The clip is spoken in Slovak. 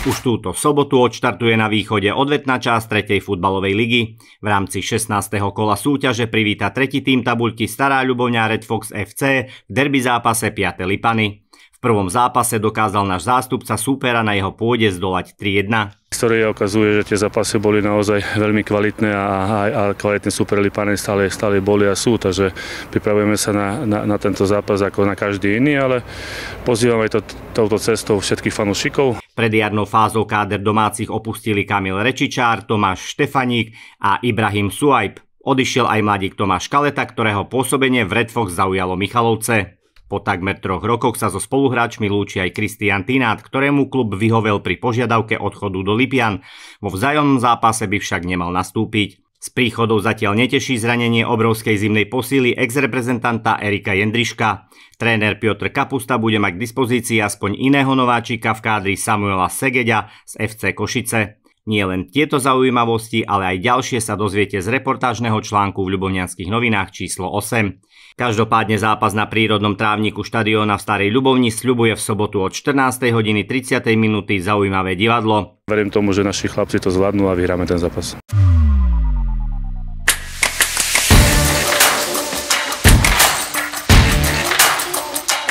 Už túto sobotu odštartuje na východe odvetná časť 3. futbalovej ligy. V rámci 16. kola súťaže privíta tretí tím tabuľky Stará Ľubovňa Red Fox FC v derby zápase 5. Lipany. V prvom zápase dokázal náš zástupca súpera na jeho pôde zdolať 3-1. História ukazuje, že tie zápasy boli naozaj veľmi kvalitné a kvalitní súperi Lipany stále boli a sú, takže pripravujeme sa na tento zápas ako na každý iný, ale pozývame touto cestou všetkých fanúšikov. Pred jarnou fázou káder domácich opustili Kamil Rečičár, Tomáš Štefaník a Ibrahim Suajb. Odišiel aj mladík Tomáš Kaleta, ktorého pôsobenie v Red Fox zaujalo Michalovce. Po takmer 3 rokoch sa so spoluhráčmi lúči aj Kristian Tinát, ktorému klub vyhovel pri požiadavke odchodu do Lipian. Vo vzájomnom zápase by však nemal nastúpiť. S príchodou zatiaľ neteší zranenie obrovskej zimnej posily ex-reprezentanta Erika Jendriška. Tréner Piotr Kapusta bude mať k dispozícii aspoň iného nováčika v kádri Samuela Segeďa z FC Košice. Nie len tieto zaujímavosti, ale aj ďalšie sa dozviete z reportážneho článku v Ľubovňanských novinách číslo 8. Každopádne zápas na prírodnom trávniku štadióna v Starej Ľubovni sľubuje v sobotu od 14:30 zaujímavé divadlo. Verím tomu, že naši chlapci to zvládnu a vyhráme ten zápas.